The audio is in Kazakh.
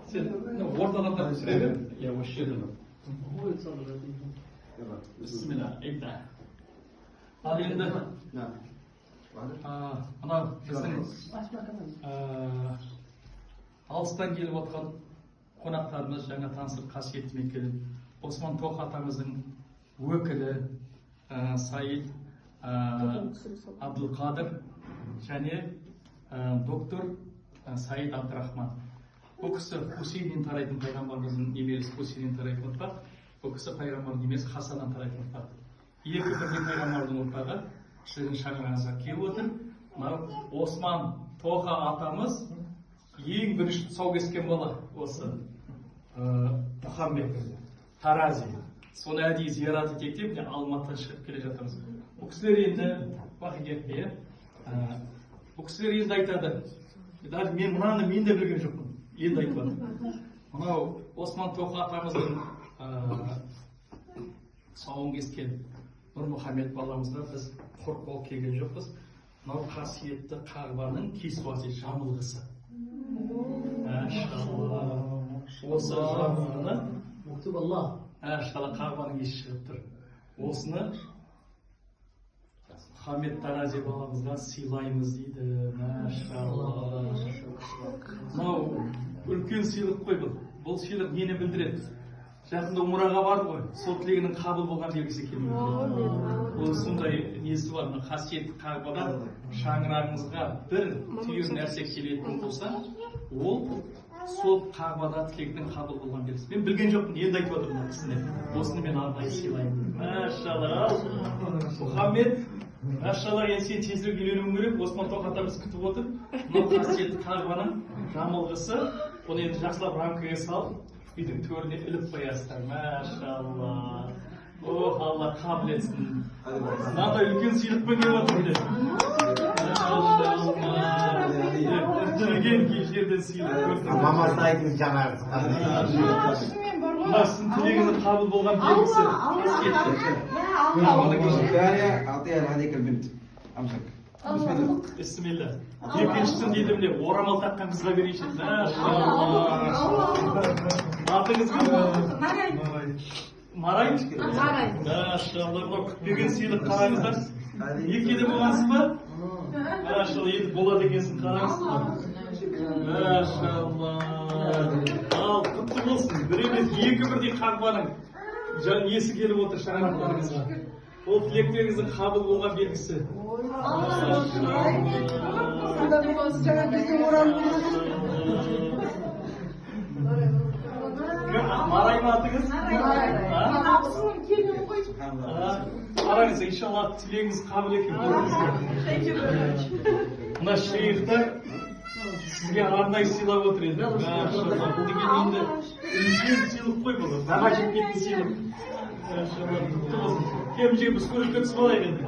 Sen ортадан да түсіре бер. Я осы жерден. Бисмилlah, айта. Ал енді мынау біздің алыстан келіп отқан қонақтарымыз, жаңа танысып қасиетті мекені Осман Тоқ атамыздың өкілі Саид Абдулқадыр және доктор Саид Абдрахман. Бұл кісі Хусейннен тарайтын пайғамбарымыздың немересі Хусейннен тарайтын ұрпақ. Бұл кісі пайғамбардың немересі Хасаннан тарайтын ұрпақ. Екі бірдей пайғамбардың ұрпағы сіздің шаңырағыңызға келіп отыр. Мынау Осман Тоқа атамыз ең бірінші тұсау кескен бала осы Мұхаммед Тарази. Соны әдейі зиярат етейік деп Алматыдан шығып келе жатырмыз. Бұл кісілер енді бұл кісілер енді айтады. Даже мен мынаны мен де білген жоқпын. Енді айтып. Мынау Осман Тоқа атамыздың тұсауын кескен Нұрмұхаммед баламызға біз құр қол келген жоқпыз. Мынау қасиетті Қағбаның кесуасы жамылғысы. Осы жамылғыны Қағбаның есі шығып тұр. Осыны Мұхаммед Тарази баламызға сыйлаймыз дейді. Мынау үлкен сыйлық қой бұл. Бұл сыйлық нені білдіреді? Жақында умраға барды ғой. Сол тілегінің қабыл болған белгісі келмейді. Ол сондай несі бар. Қасиетті Қағбадан шаңырағыңызға бір түйір нәрсе келетін болса, ол сол Қағбада тілектің қабыл болған белгісі. Мен білген жоқпын, енді айтып отырмын кісіне. Осыны мен арнайы сыйлаймын. Машалла. Мұхаммед, машалла, енді сен тезірек үйленуің керек. Осман Тоқ атамыз күтіп отыр. Мынау қасиетті Қағбаның жамылғысы. Оны енді жақсылап рамкаға салып, үйдің төріне іліп қоясыздар. Машалла. Ох, Алла қабыл етсін. Мынандай үлкен сыйлықпен келіп отыр. Үтілген жерден сыйлық. Мамасы айтыңыз жаңағы. Мына сіздің тілегіңіздің қабыл болған белгісі. Бисмилlah. Екіншісін дейді міне орамал таққан қызға берейінші. Атыңыз кім? Марай? Машалла, күтпеген сыйлық қараңыздар. Некеде болғансыз ба? Машалла, енді болады екенсін қараңыз. Машалла. Ал, құтты болсын. Бір емес, екі бірдей Қағбаның несі келіп отыр шаңырақтарыңызға. Ол тілектеріңіздің қабыл болған белгісі. Марай ма атыңыз? Қараңыз, иншалла тілегіңіз қабыл екен. Мына шейхтар сізге арнайы сыйлап отыр еді. Бұл деген енді үлкен сыйлық қой бұл. Баға жетпейтін сыйлық. Кем же біз көлікке түсіп алайық енді.